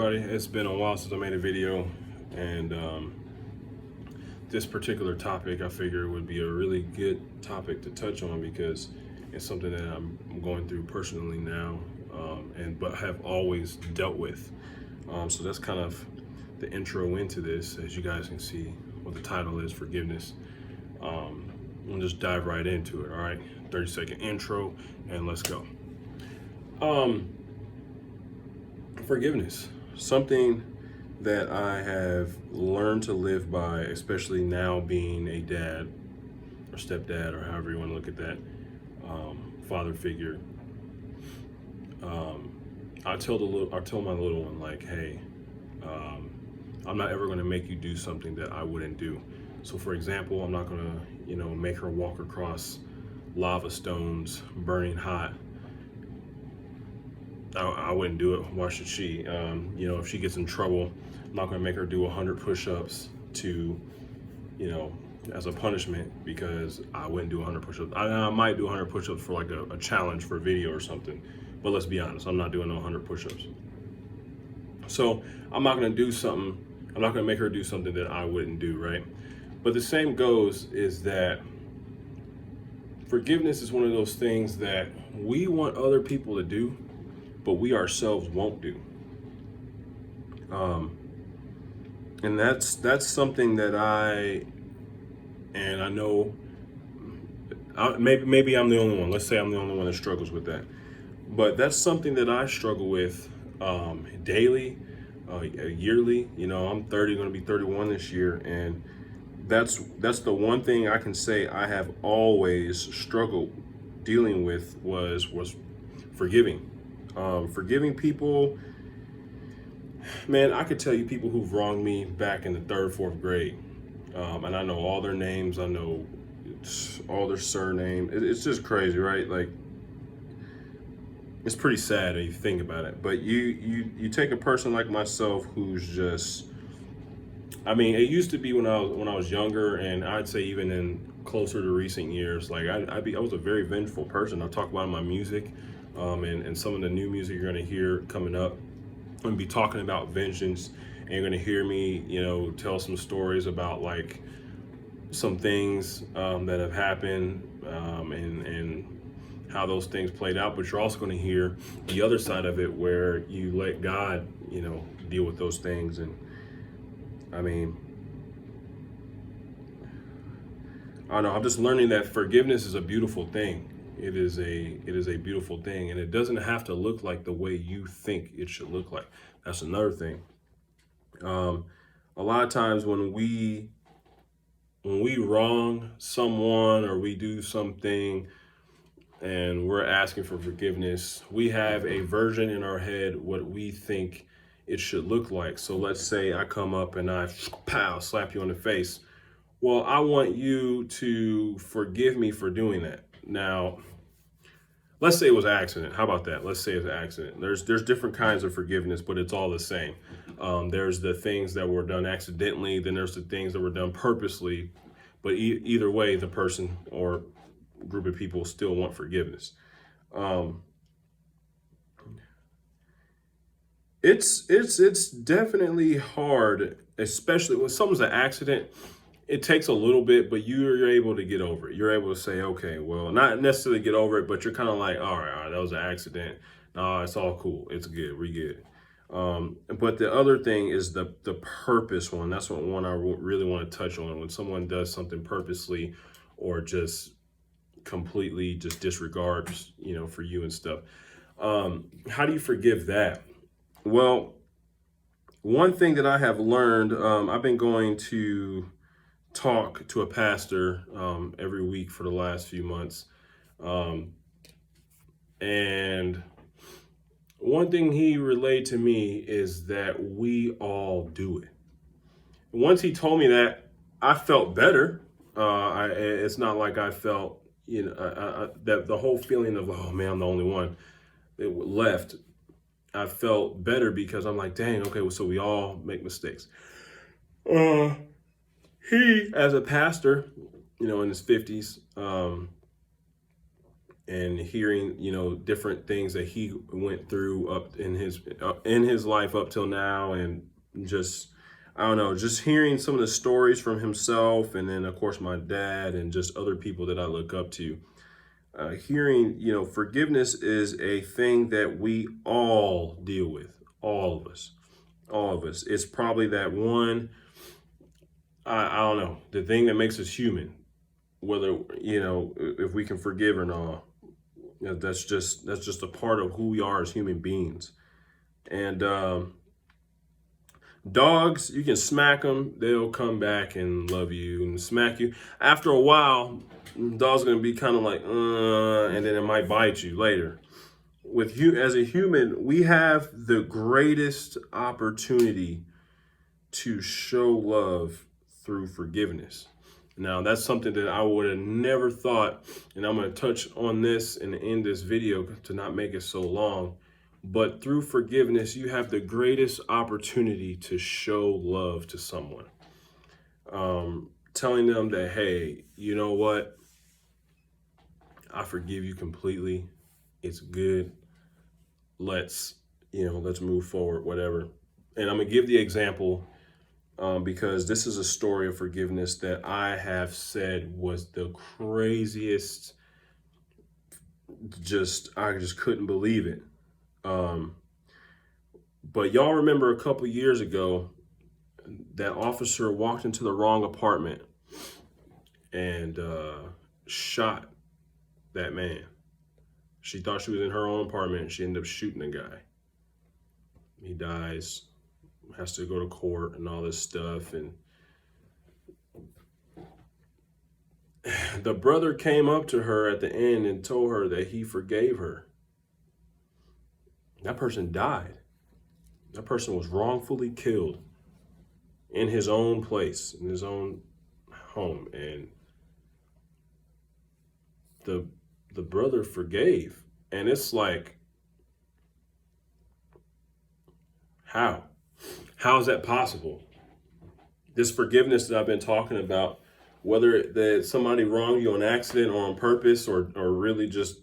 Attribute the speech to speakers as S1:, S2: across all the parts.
S1: everybody? It's been a while since I made a video, and this particular topic I figure would be a really good topic to touch on because it's something that I'm going through personally now, but have always dealt with. So that's kind of the intro into this. As you guys can see, what the title is: forgiveness. We'll just dive right into it. All right, 30-second intro, and let's go. Forgiveness, something that I have learned to live by, especially now being a dad or stepdad or however you want to look at that, father figure. I tell my little one, like, hey, I'm not ever going to make you do something that I wouldn't do. So, for example, I'm not going to, make her walk across lava stones, burning hot. I wouldn't do it. Why should she? If she gets in trouble, I'm not going to make her do 100 push-ups to, as a punishment because I wouldn't do 100 push-ups. I might do 100 push-ups for like a challenge for a video or something. But let's be honest, I'm not doing no 100 push-ups. So I'm not going to do something. I'm not going to make her do something that I wouldn't do, right? But the same goes is that forgiveness is one of those things that we want other people to do, but we ourselves won't do. And that's something that I know. Maybe I'm the only one. Let's say I'm the only one that struggles with that. But that's something that I struggle with daily, yearly. I'm 30, going to be 31 this year, and that's the one thing I can say I have always struggled dealing with was forgiving. Forgiving people, man, I could tell you people who've wronged me back in the 3rd, 4th grade. And I know all their names, I know all their surname. It's just crazy, right? Like, it's pretty sad if you think about it. But you take a person like myself who's just, it used to be when I was younger, and I'd say even in closer to recent years, like I was a very vengeful person. I talk about in my music. And some of the new music you're going to hear coming up, I'm going to be talking about vengeance, and you're going to hear me, tell some stories about like some things that have happened and how those things played out. But you're also going to hear the other side of it where you let God, deal with those things. And I don't know. I'm just learning that forgiveness is a beautiful thing. It is a beautiful thing, and it doesn't have to look like the way you think it should look like. That's another thing. A lot of times when we wrong someone or we do something and we're asking for forgiveness, we have a version in our head what we think it should look like. So let's say I come up and I slap you on the face. Well, I want you to forgive me for doing that. Now, let's say it was an accident. How about that? Let's say it's an accident. There's different kinds of forgiveness, but it's all the same. There's the things that were done accidentally. Then there's the things that were done purposely. But either way, the person or group of people still want forgiveness. It's definitely hard, especially when something's an accident. It takes a little bit, but you're able to get over it. You're able to say, okay, well, not necessarily get over it, but you're kind of like, all right, that was an accident. No, it's all cool. It's good. We good. But the other thing is the purpose one. That's one I really want to touch on. When someone does something purposely or just completely just disregards, for you and stuff. How do you forgive that? Well, one thing that I have learned, I've been going to talk to a pastor every week for the last few months. And one thing he relayed to me is that we all do it. Once he told me that, I felt better. It's not like I felt, that the whole feeling of, oh man, I'm the only one, it left. I felt better because I'm like, dang, okay, well, so we all make mistakes. He, as a pastor, in his 50s, and hearing, different things that he went through up in his life up till now, and just, I don't know, just hearing some of the stories from himself, and then of course my dad and just other people that I look up to. Hearing, forgiveness is a thing that we all deal with, all of us, all of us. It's probably that one, I don't know, the thing that makes us human, whether, if we can forgive or not. That's just a part of who we are as human beings. And dogs, you can smack them, they'll come back and love you and smack you. After a while, dog's gonna be kind of like, and then it might bite you later. With you as a human, we have the greatest opportunity to show love through forgiveness. Now, that's something that I would have never thought, and I'm going to touch on this and end this video to not make it so long. But through forgiveness, you have the greatest opportunity to show love to someone. Telling them that, hey, you know what? I forgive you completely. It's good. Let's move forward, whatever. And I'm going to give the example because this is a story of forgiveness that I have said was the craziest. I just couldn't believe it. But y'all remember a couple years ago, that officer walked into the wrong apartment and shot that man. She thought she was in her own apartment, and she ended up shooting the guy. He dies, has to go to court and all this stuff. And the brother came up to her at the end and told her that he forgave her. That person died. That person was wrongfully killed in his own place, in his own home. And the brother forgave. And it's like, how? How is that possible? This forgiveness that I've been talking about, whether that somebody wronged you on accident or on purpose, or really just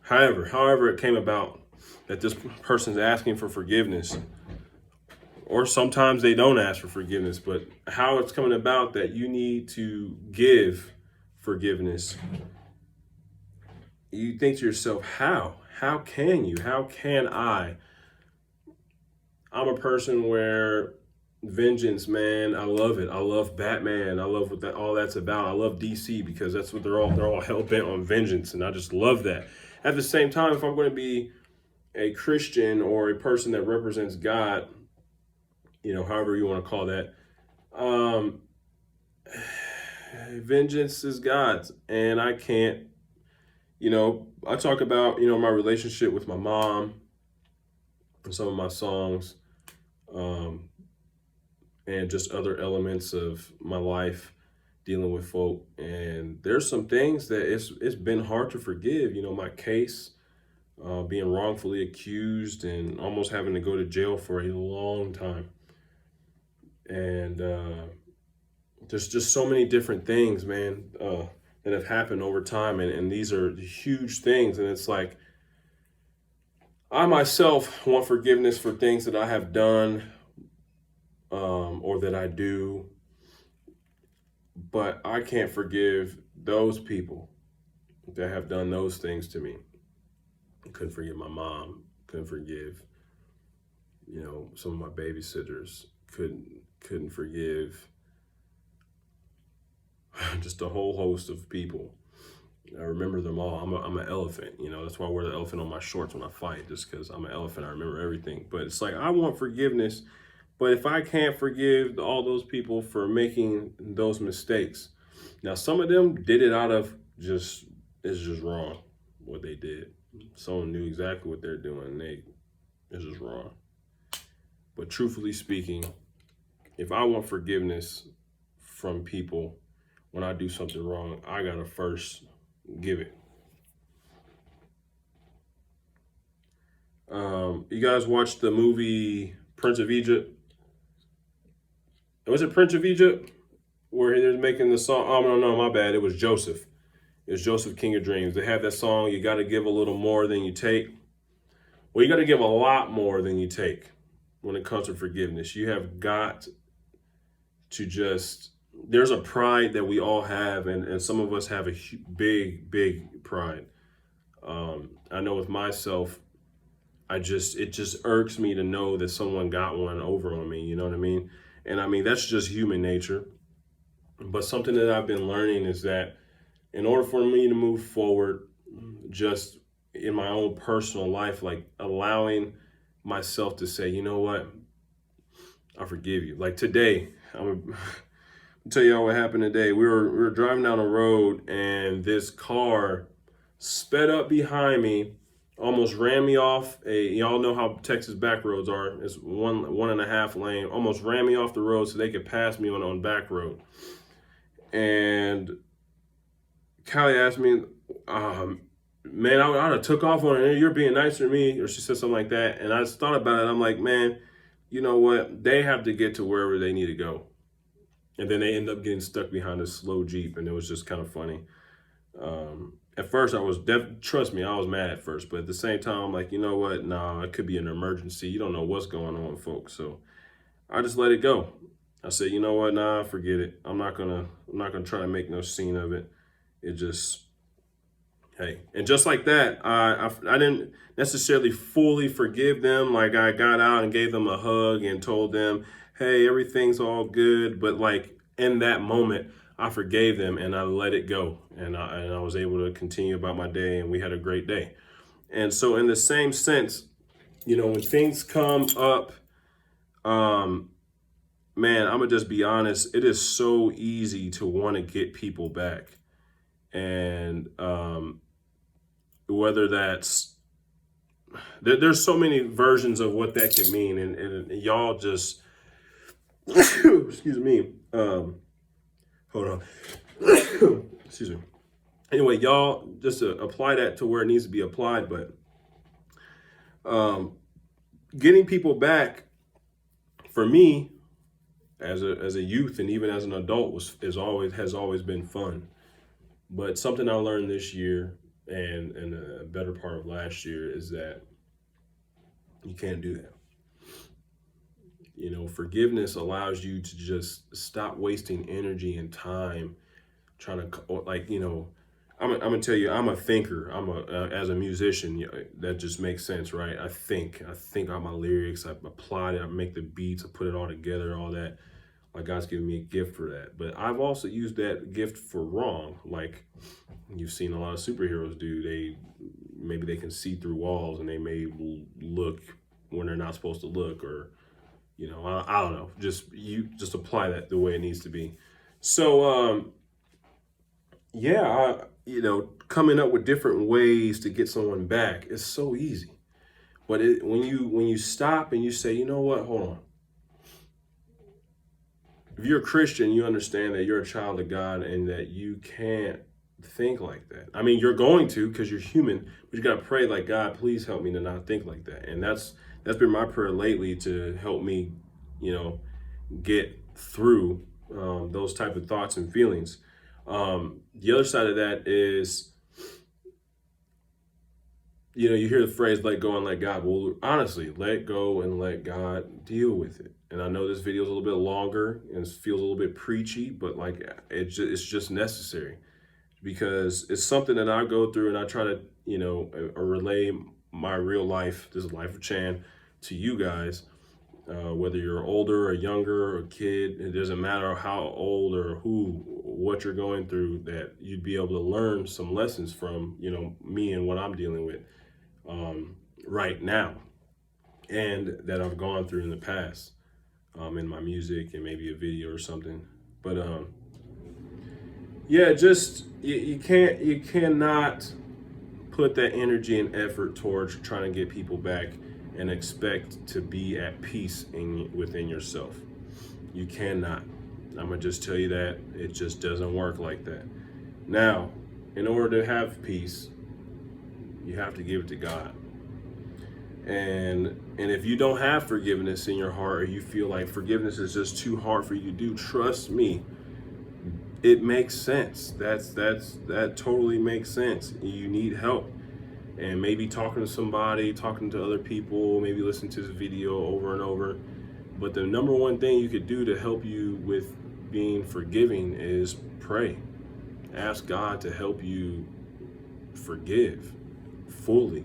S1: however it came about, that this person's asking for forgiveness, or sometimes they don't ask for forgiveness, but how it's coming about that you need to give forgiveness. You think to yourself, how can you? How can I? I'm a person where vengeance, man, I love it. I love Batman. I love what all that's about. I love DC because that's what they're all hell bent on, vengeance, and I just love that. At the same time, if I'm going to be a Christian or a person that represents God, however you want to call that, vengeance is God's, and I can't. I talk about my relationship with my mom in some of my songs, and just other elements of my life dealing with folk. And there's some things that it's been hard to forgive. My case, being wrongfully accused and almost having to go to jail for a long time. And there's just so many different things, man, that have happened over time. And these are huge things. And it's like, I myself want forgiveness for things that I have done, or that I do, but I can't forgive those people that have done those things to me. I couldn't forgive my mom, couldn't forgive, some of my babysitters, couldn't forgive just a whole host of people. I remember them all. I'm an elephant, that's why I wear the elephant on my shorts when I fight, just because I'm an elephant. I remember everything. But it's like, I want forgiveness, but if I can't forgive all those people for making those mistakes, now some of them did it out of it's just wrong what they did. Someone knew exactly what they're doing. It's just wrong. But truthfully speaking, if I want forgiveness from people when I do something wrong, I gotta first give it. You guys watched the movie Prince of Egypt? Was it Prince of Egypt where they're making the song? Oh, no, my bad. It was Joseph. Is Joseph King of Dreams. They have that song, you got to give a little more than you take. Well, you got to give a lot more than you take when it comes to forgiveness. You have got to just, there's a pride that we all have, and some of us have a big pride. I know with myself, it just irks me to know that someone got one over on me. You know what I mean? And I mean, that's just human nature. But something that I've been learning is that in order for me to move forward, just in my own personal life, like allowing myself to say, you know what, I forgive you. Like today, I'm gonna tell y'all what happened today. We were driving down the road, and this car sped up behind me, almost ran me off. Y'all know how Texas back roads are. It's one and a half lane. Almost ran me off the road so they could pass me on back road. And Callie asked me, man, I'd have took off on it. You're being nicer to me, or she said something like that. And I just thought about it. I'm like, man, you know what? They have to get to wherever they need to go. And then they end up getting stuck behind a slow Jeep, and it was just kind of funny. At first, trust me, I was mad at first, but at the same time, I'm like, you know what? Nah, it could be an emergency. You don't know what's going on, folks. So I just let it go. I said, you know what? Nah, forget it. I'm not gonna try to make no scene of it. It just, hey, and just like that, I didn't necessarily fully forgive them. Like I got out and gave them a hug and told them, hey, everything's all good. But like in that moment, I forgave them and I let it go, and I was able to continue about my day, and we had a great day. And so in the same sense, you know, when things come up, man, I'm gonna just be honest. It is so easy to want to get people back, and whether that's there's so many versions of what that could mean, and y'all just excuse me. Hold on. Excuse me. Anyway, y'all just apply that to where it needs to be applied. But getting people back for me as a youth and even as an adult has always been fun. But something I learned this year and a better part of last year is that you can't do that. You know, forgiveness allows you to just stop wasting energy and time trying to, like, you know, I'm gonna tell you, I'm a thinker. As a musician, that just makes sense, right? I think out my lyrics, I apply it, I make the beats, I put it all together, all that. Like God's given me a gift for that. But I've also used that gift for wrong. Like you've seen a lot of superheroes do. Maybe they can see through walls, and they may look when they're not supposed to look, or you know, I don't know. You just apply that the way it needs to be. So you know, coming up with different ways to get someone back is so easy. But when you stop and you say, you know what, hold on. If you're a Christian, you understand that you're a child of God and that you can't think like that. I mean, you're going to, because you're human, but you got to pray like, God, please help me to not think like that. And that's been my prayer lately, to help me, you know, get through those type of thoughts and feelings. The other side of that is, you know, you hear the phrase, let go and let God. Well, honestly, let go and let God deal with it. And I know this video is a little bit longer and it feels a little bit preachy, but like it's just necessary, because it's something that I go through, and I try to, you know, relay my real life, this is life of Chan, to you guys. Whether you're older or younger or a kid, it doesn't matter how old or what you're going through, that you'd be able to learn some lessons from, you know, me and what I'm dealing with right now, and that I've gone through in the past, in my music and maybe a video or something. But yeah, just you cannot put that energy and effort towards trying to get people back and expect to be at peace within yourself. You cannot. I'm gonna just tell you that it just doesn't work like that. Now, in order to have peace, you have to give it to God. And if you don't have forgiveness in your heart, or you feel like forgiveness is just too hard for you to do, trust me, it makes sense. That totally makes sense. You need help, and maybe talking to somebody, talking to other people, maybe listen to this video over and over. But the number one thing you could do to help you with being forgiving is pray. Ask God to help you forgive fully,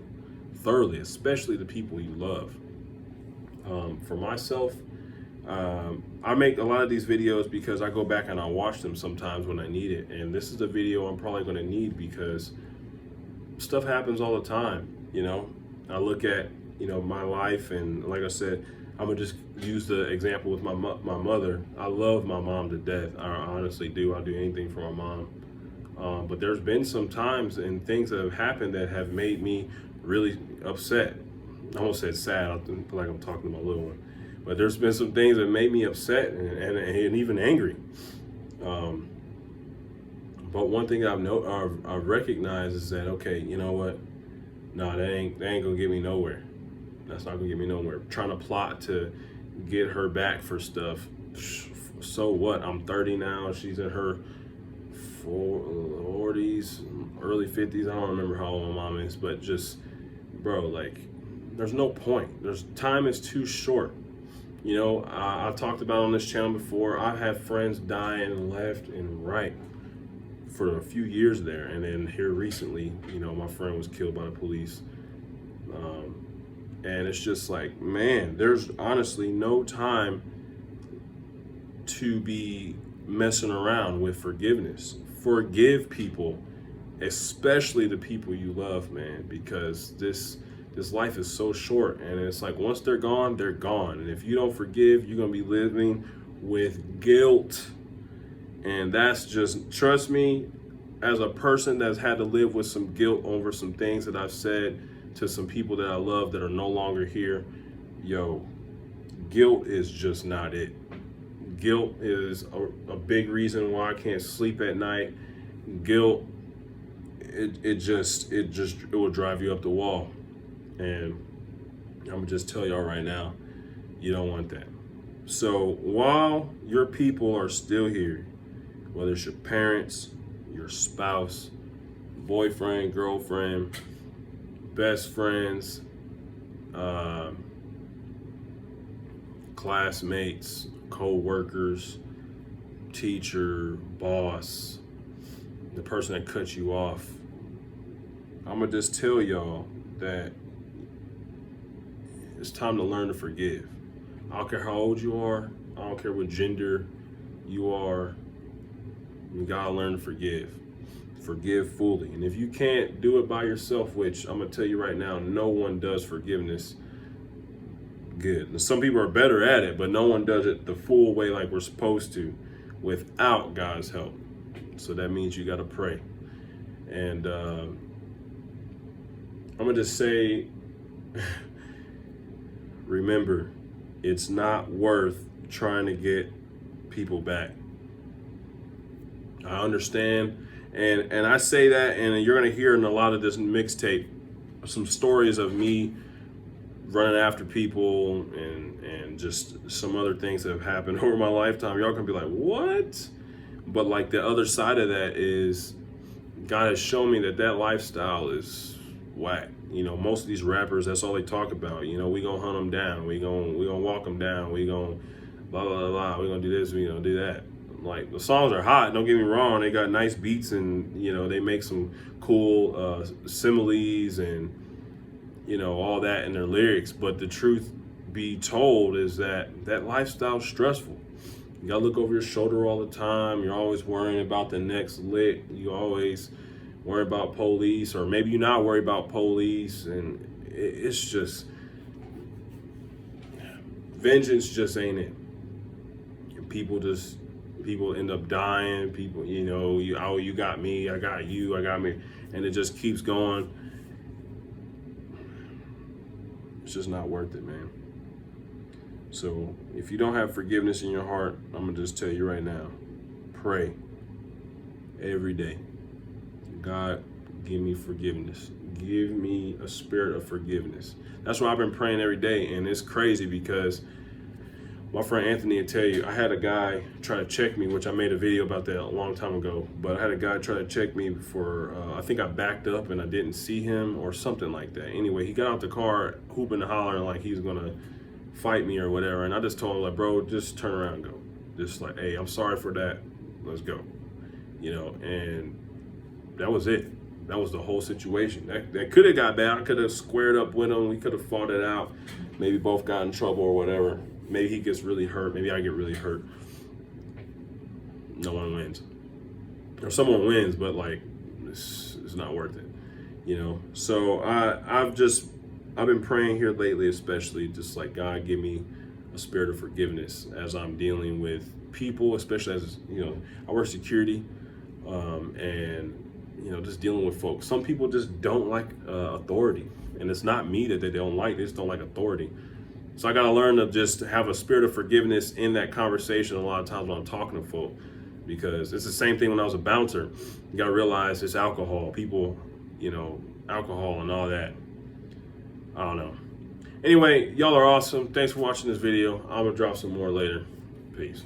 S1: thoroughly, especially the people you love. For myself, I make a lot of these videos because I go back and I watch them sometimes when I need it. And this is a video I'm probably going to need because stuff happens all the time. I look at, my life, and like I said, I'm going to just use the example with my mother. I love my mom to death. I honestly do. I'll do anything for my mom. But there's been some times and things that have happened that have made me really upset. I almost said sad. I feel like I'm talking to my little one. But there's been some things that made me upset and even angry. But one thing I've recognized is that, okay, you know what? No, that ain't gonna get me nowhere. That's not gonna get me nowhere. Trying to plot to get her back for stuff. So what? I'm 30 now. She's in her 40s, early 50s. I don't remember how old my mom is, but just, bro, like, there's no point. Time is too short. I've talked about on this channel before. I've had friends dying left and right for a few years there, and then here recently, my friend was killed by the police. And it's just like, man, there's honestly no time to be messing around with forgiveness. Forgive people, especially the people you love, man, because this life is so short, and it's like once they're gone, they're gone. And if you don't forgive, you're gonna be living with guilt. And that's just, trust me, as a person that's had to live with some guilt over some things that I've said to some people that I love that are no longer here, guilt is just not it. Guilt is a big reason why I can't sleep at night. Guilt, it will drive you up the wall. And I'm gonna just tell y'all right now, you don't want that. So while your people are still here, whether it's your parents, your spouse, boyfriend, girlfriend, best friends, classmates, co-workers, teacher, boss, the person that cut you off, I'm gonna just tell y'all that it's time to learn to forgive. I don't care how old you are. I don't care what gender you are. You gotta learn to forgive. Forgive fully. And if you can't do it by yourself, which I'm gonna tell you right now, no one does forgiveness good. And some people are better at it, but no one does it the full way like we're supposed to without God's help. So that means you gotta pray. And I'm gonna just say, remember, it's not worth trying to get people back. I understand, and I say that, and you're gonna hear in a lot of this mixtape some stories of me running after people and just some other things that have happened over my lifetime. Y'all gonna be like, what? But like the other side of that is God has shown me that lifestyle is whack. Most of these rappers, that's all they talk about. We gonna hunt them down. We gonna walk them down. We gonna blah, blah, blah. We gonna do this. We gonna do that. Like, the songs are hot. Don't get me wrong. They got nice beats, and, they make some cool similes and, all that in their lyrics. But the truth be told is that lifestyle's stressful. You gotta look over your shoulder all the time. You're always worrying about the next lick. You always worry about police, or maybe you're not worried about police, and it's just, vengeance just ain't it. And people end up dying. People, you got me, I got you, I got me, and it just keeps going. It's just not worth it, man. So if you don't have forgiveness in your heart, I'm gonna just tell you right now, pray every day. God, give me forgiveness. Give me a spirit of forgiveness. That's why I've been praying every day. And it's crazy because My friend Anthony will tell you, I had a guy try to check me, which I made a video about that a long time ago, but I had a guy try to check me for, I think I backed up and I didn't see him or something like that. Anyway, he got out the car hooping and hollering like he's gonna fight me or whatever, and I just told him, like, bro, just turn around and go. Just like, hey, I'm sorry for that, let's go. And that was it. That was the whole situation. That could have got bad. I could have squared up with him. We could have fought it out. Maybe both got in trouble or whatever. Maybe he gets really hurt. Maybe I get really hurt. No one wins. Or someone wins, but like it's not worth it. So I've been praying here lately, especially just like, God, give me a spirit of forgiveness as I'm dealing with people, especially as I work security, and just dealing with folks. Some people just don't like authority, and it's not me that they don't like. They just don't like authority. So I got to learn to just have a spirit of forgiveness in that conversation. A lot of times when I'm talking to folk, because it's the same thing when I was a bouncer. You got to realize it's alcohol. People, alcohol and all that. I don't know. Anyway, y'all are awesome. Thanks for watching this video. I'm gonna drop some more later. Peace.